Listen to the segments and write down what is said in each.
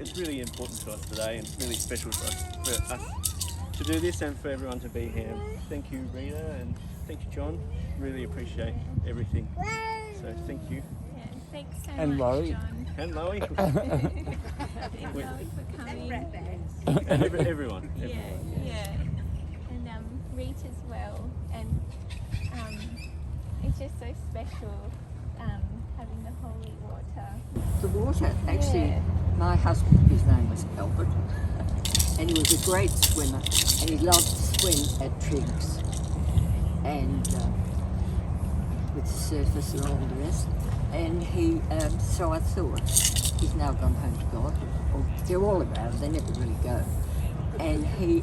It's really important to us today and really special for us to do this and for everyone to be here. Thank you, Rita, and thank you, John. Really appreciate everything. So thank you. Yeah, thanks so And much, Loie. John. And Loie. Thanks, Loie, for coming. And everyone. Yeah. And Rita as well. And it's just so special having the holy water. The water, actually, my husband, his name was Albert, and he was a great swimmer, and he loved to swim at Triggs, and with the surface and all the rest. And he, so I thought, he's now gone home to God. Or they're all around, they never really go. And he,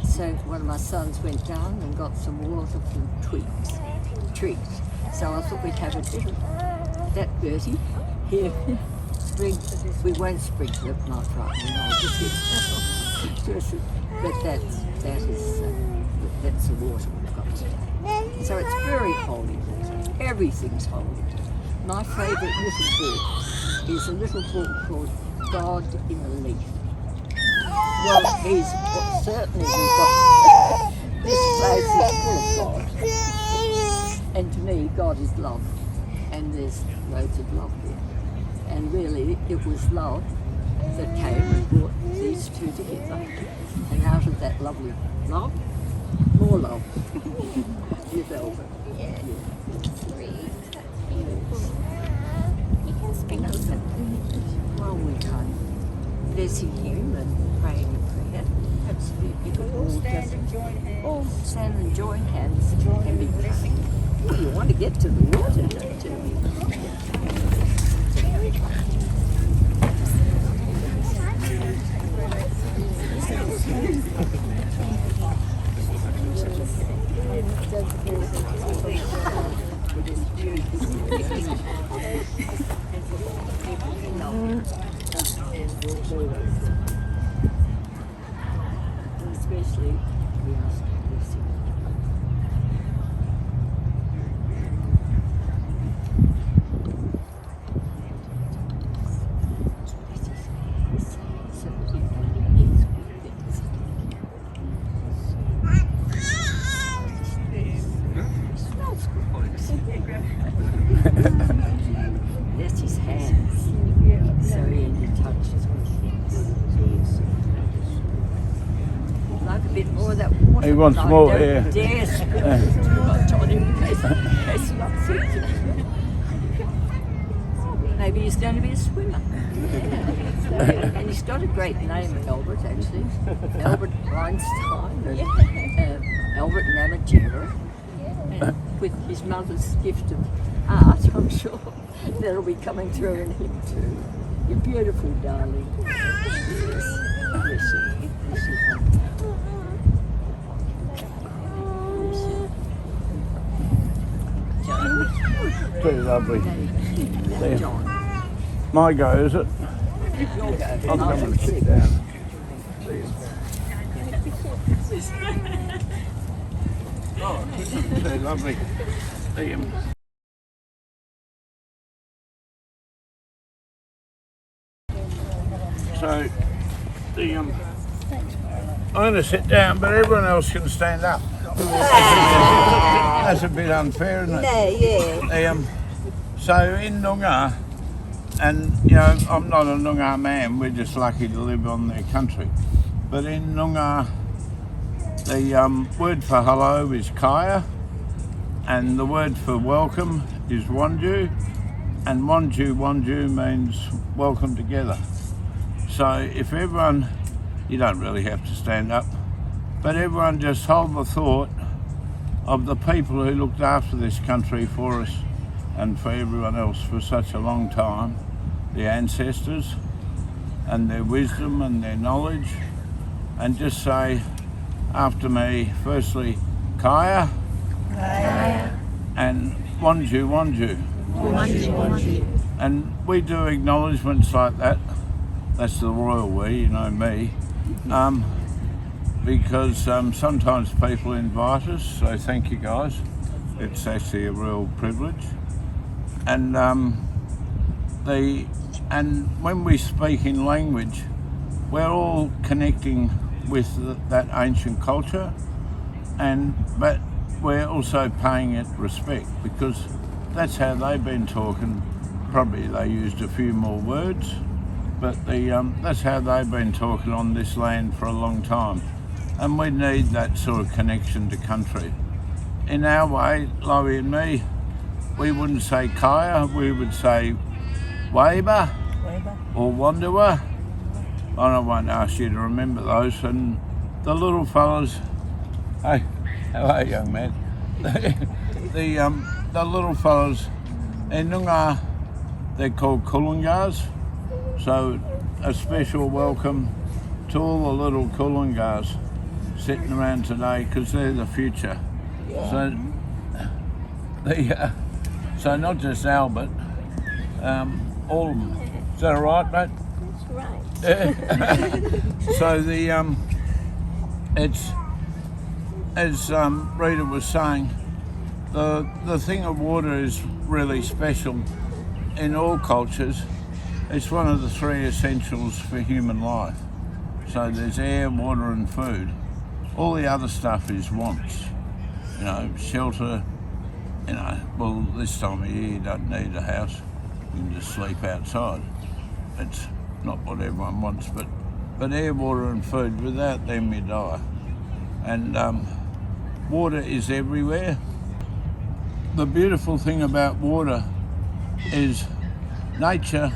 so one of my sons went down and got some water from Triggs. So I thought we'd have a bit of that, Bertie. Here, we won't sprinkle it, not right, you know, but that's the water we've got today. So it's very holy water. Everything's holy. My favourite little book is a little book called God in a Leaf. Well, certainly we've got this place is full of God. And to me, God is love. And there's loads of love there. And really, it was love that came and brought these two together. And out of that lovely love, more love. With Albert. Yeah. That's beautiful. You can sprinkle something. Well, we can't. Blessing him and praying a prayer. Absolutely. All stand and join hands. All stand and join hands. And be blessing. Well, you want to get to the water, don't you? Especially we ask blessing. That's his hands. So he touches like a bit more of that water. He wants more, yeah. Yes. Too much on him in case he upsets it. Maybe he's going to be a swimmer. And he's got a great name, Albert, actually. Albert Einstein and Albert Namatjara. And with his mother's gift of art, I'm sure that'll be coming through in him too. You're beautiful, darling. Yes. Bless you. Bless you. Pretty lovely. There. John. My go, is it? Your go. I'll come and sit down. Oh, pretty lovely. So, I'm going to sit down, but everyone else can stand up. That's a bit unfair, isn't it? No, yeah. So in Noongar, and you know, I'm not a Noongar man, we're just lucky to live on their country. But in Noongar, the word for hello is kaya, and the word for welcome is wanju, and wanju means welcome together. So if everyone, you don't really have to stand up, but everyone just hold the thought of the people who looked after this country for us and for everyone else for such a long time, the ancestors and their wisdom and their knowledge, and just say after me, firstly, kaya, Kaya. and wanju. Wanju. And we do acknowledgements like that. That's the royal we, you know me. Because sometimes people invite us, so thank you guys. It's actually a real privilege. And And when we speak in language, we're all connecting with that ancient culture, but we're also paying it respect because that's how they've been talking. Probably they used a few more words, but that's how they've been talking on this land for a long time. And we need that sort of connection to country. In our way, Loie and me, we wouldn't say Kaya, we would say Waber or Wanderer. I won't ask you to remember those. And the little fellas, hey, how are you, young man? The little fellas in Noongar, they're called Kulungars. So a special welcome to all the little Kulungars sitting around today because they're the future. So, so not just Albert, all of them. Is that all right, mate? That's right. So it's as Rita was saying, the thing of water is really special in all cultures. It's one of the three essentials for human life. So there's air, water and food. All the other stuff is wants. You know, shelter, you know, well this time of year you don't need a house, you can just sleep outside. It's not what everyone wants, but air, water and food, without them you die. And water is everywhere. The beautiful thing about water is nature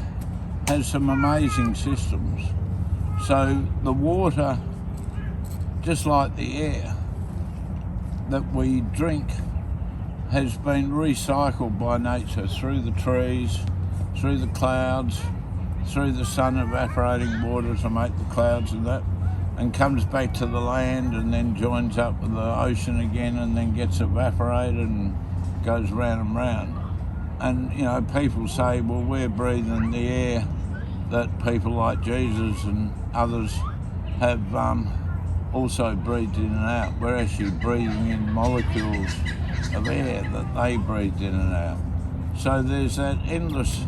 has some amazing systems. So the water, just like the air that we drink, has been recycled by nature through the trees, through the clouds, through the sun evaporating water to make the clouds and that, and comes back to the land and then joins up with the ocean again and then gets evaporated and goes round and round. And you know, people say, well, we're breathing the air that people like Jesus and others have also breathed in and out. We're actually breathing in molecules of air that they breathed in and out. So there's that endless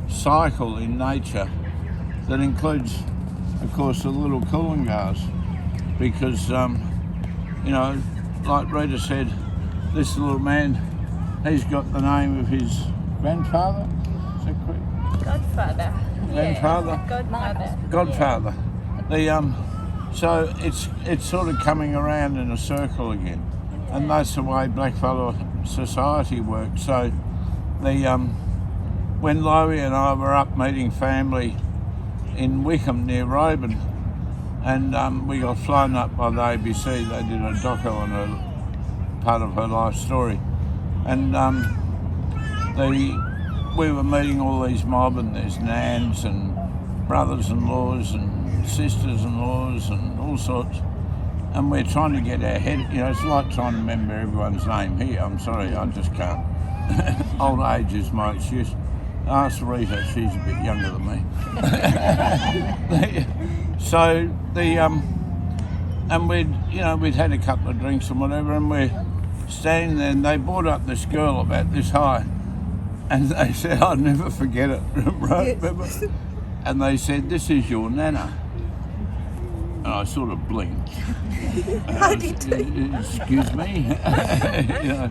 cycle in nature that includes, of course, the little Kulungars, because you know, like Rita said, this little man, he's got the name of his grandfather. Is that correct? Godfather. Grandfather. Yeah. Godfather. So it's sort of coming around in a circle again, and that's the way blackfellow society works. So when Loie and I were up meeting family in Wickham near Roban, and we got flown up by the ABC. They did a doco on a part of her life story, and we were meeting all these mob, and there's nans and brothers-in-laws and sisters-in-laws and all sorts, and we're trying to get our head, you know, it's like trying to remember everyone's name here. I'm sorry, I just can't. Old age is my excuse. Ask Rita, she's a bit younger than me. And we'd had a couple of drinks and whatever, and we're standing there, and they brought up this girl about this high, and they said, I'll never forget it, right? Remember? And they said, this is your nana. And I sort of blinked. Excuse me? You know,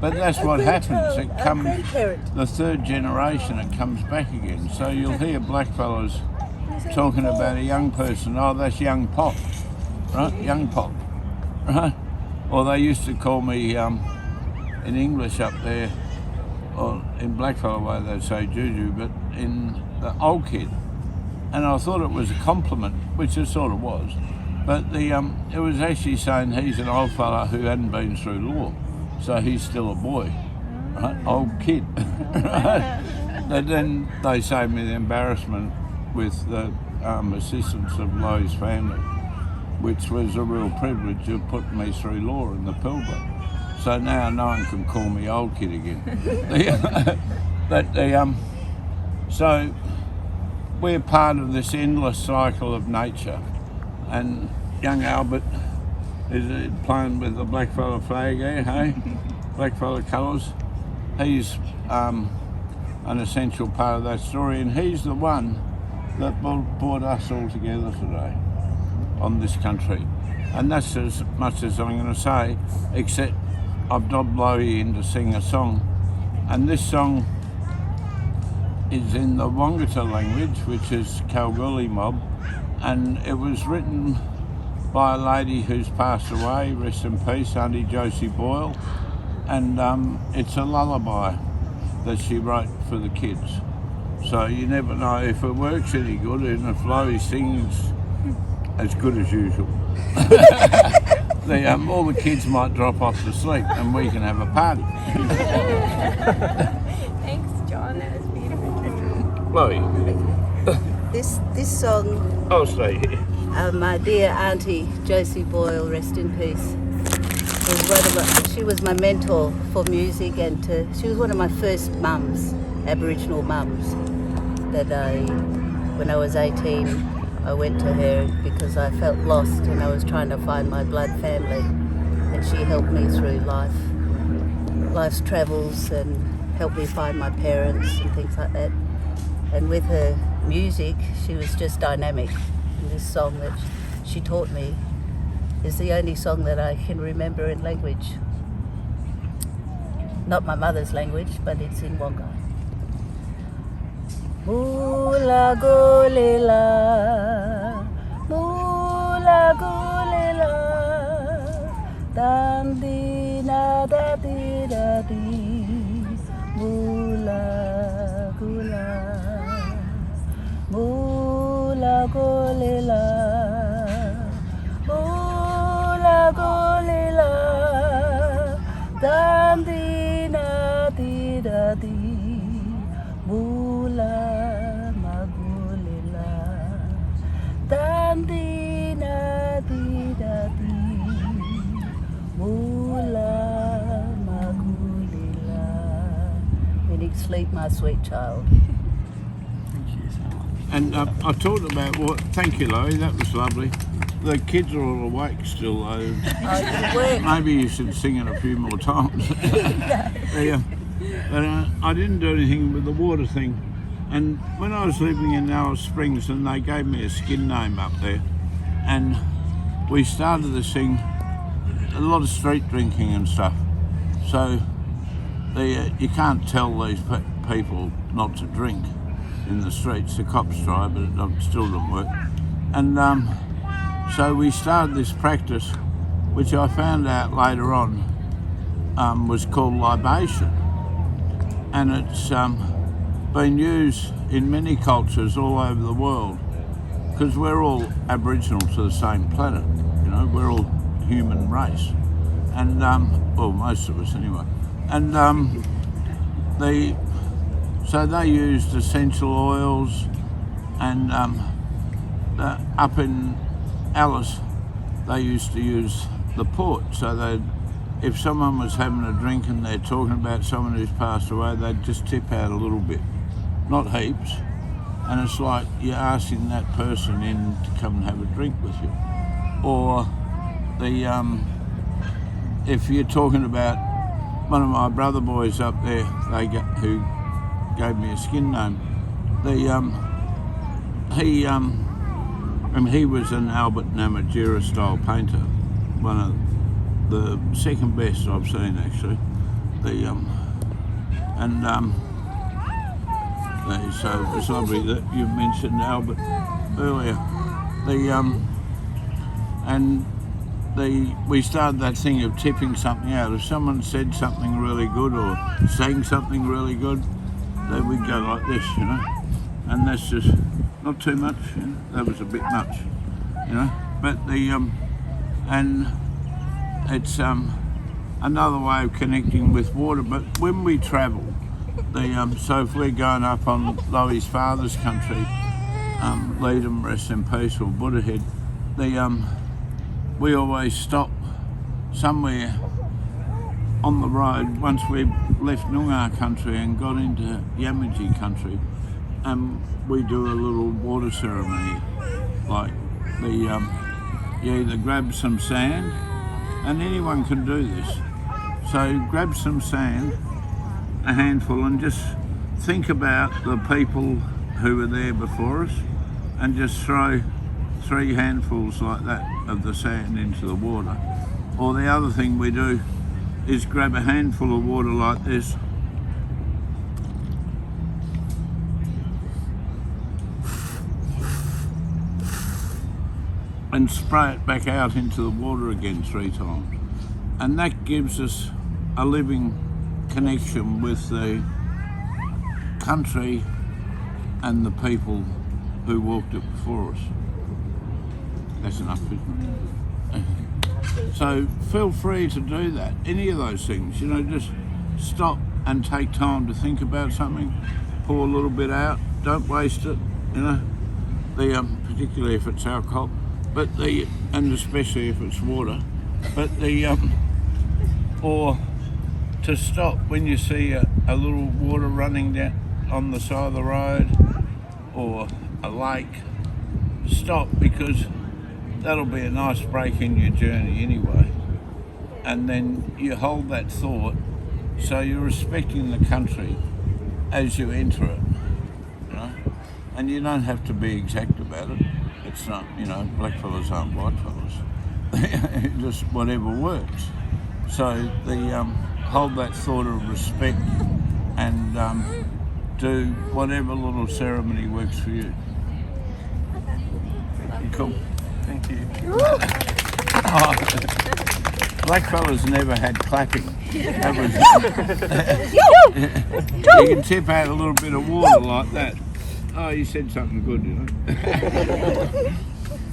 but that's what happens. It comes, the third generation, it comes back again. So you'll hear blackfellows talking about a young person, oh, that's young Pop, right? Young Pop, right? Or they used to call me, in English up there, or in blackfellow way they'd say Juju, but in the old kid. And I thought it was a compliment, which it sort of was. But it was actually saying he's an old fella who hadn't been through law, so he's still a boy, right? Old kid, right? But then they saved me the embarrassment with the assistance of Loie's family, which was a real privilege of putting me through law in the Pilbara. So now no one can call me old kid again. So we're part of this endless cycle of nature, and young Albert is playing with the blackfellow flag here, hey? Blackfellow colours. He's a an essential part of that story, and he's the one that brought us all together today on this country. And that's as much as I'm going to say, except I've dobbed Loie in to sing a song, and this song is in the Wangata language, which is Kalgoorlie mob, and it was written by a lady who's passed away, rest in peace, Auntie Josie Boyle, and it's a lullaby that she wrote for the kids. So you never know if it works any good, and if Loie sings as good as usual, all the kids might drop off to sleep and we can have a party. Thanks, John. That was beautiful. Loie. This song, I'll stay here. my dear Auntie Josie Boyle, rest in peace, she was my mentor for music, and she was one of my first mums, Aboriginal mums, that when I was 18, I went to her because I felt lost and I was trying to find my blood family, and she helped me through life's travels and helped me find my parents and things like that. And with her music, she was just dynamic. And this song that she taught me is the only song that I can remember in language. Not my mother's language, but it's in Wonga. Mula golela, dandi na da di da di, mula golela, dandi na di da di, mula. Dandi na di da di, mula magulila. Meaning sleep, my sweet child. And I talked about thank you, Loie, that was lovely. The kids are all awake still though. Maybe you should sing it a few more times. But I didn't do anything with the water thing. And when I was living in Alice Springs, and they gave me a skin name up there, and we started to sing a lot of street drinking and stuff. So you can't tell these people not to drink in the streets. The cops try, but it still doesn't work. And so we started this practice, which I found out later on was called libation, and it's been used in many cultures all over the world, because we're all Aboriginal to the same planet, you know, we're all human race, and well, most of us anyway, and they used essential oils, and up in Alice they used to use the port, so if someone was having a drink and they're talking about someone who's passed away, they'd just tip out a little bit. Not heaps, and it's like you're asking that person in to come and have a drink with you. Or if you're talking about one of my brother boys up there, who gave me a skin name, he was an Albert Namatjira style painter, one of the second best I've seen actually. So it's lovely that you mentioned Albert earlier. We started that thing of tipping something out. If someone said something really good or sang something really good, then we'd go like this, you know. And that's just not too much. You know? That was a bit much, you know. But and it's another way of connecting with water. But when we travel, so if we're going up on Loie's father's country, Leedham, rest in peace, or Buddha Head, we always stop somewhere on the road once we've left Noongar country and got into Yamaji country, and we do a little water ceremony. Like you either grab some sand, and anyone can do this. So grab some sand, a handful, and just think about the people who were there before us and just throw 3 handfuls like that of the sand into the water. Or the other thing we do is grab a handful of water like this and spray it back out into the water again 3 times. And that gives us a living connection with the country and the people who walked it before us. That's enough, isn't it? So feel free to do that. Any of those things, you know, just stop and take time to think about something, pour a little bit out, don't waste it, you know, particularly if it's alcohol, and especially if it's water, or to stop when you see a little water running down on the side of the road or a lake. Stop, because that'll be a nice break in your journey anyway. And then you hold that thought, so you're respecting the country as you enter it, you know? And you don't have to be exact about it. It's not, you know, black fellas aren't white fellas. Just whatever works. So hold that thought of respect and do whatever little ceremony works for you. Cool. Thank you. Black fellas never had clapping. That was, you can tip out a little bit of water like that. Oh, you said something good, you know.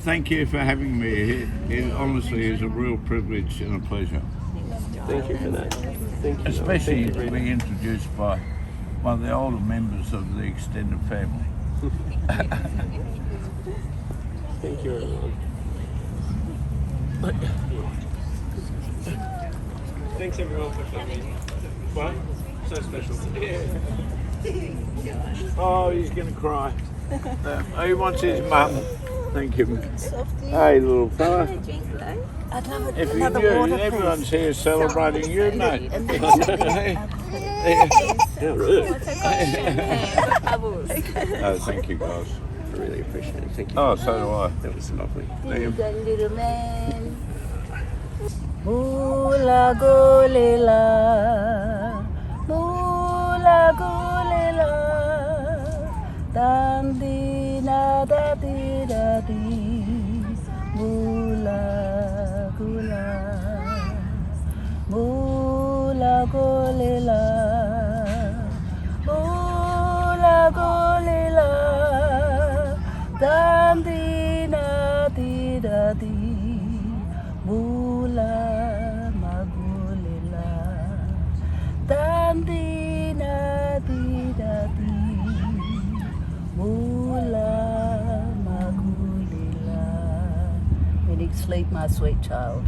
Thank you for having me here. It honestly is a real privilege and a pleasure. Thank you for that. Thank you. Especially Thank you, to be introduced by one of the older members of the extended family. Thank you, everyone. Thanks, everyone, for coming. What? So special. Oh, he's going to cry. He wants his mum. Thank you. Hey, little fella. I'd love If you another knew, water, everyone's here celebrating you, mate. Bubbles. Oh, thank you, guys. I really appreciate it. Thank you. Oh, so do I. That was lovely. Little man. Mula golela, dandi na da di da di, mula golela, dandi na di da di, mula magulela, dandi na di da di, mula magulela. When you sleep, my sweet child.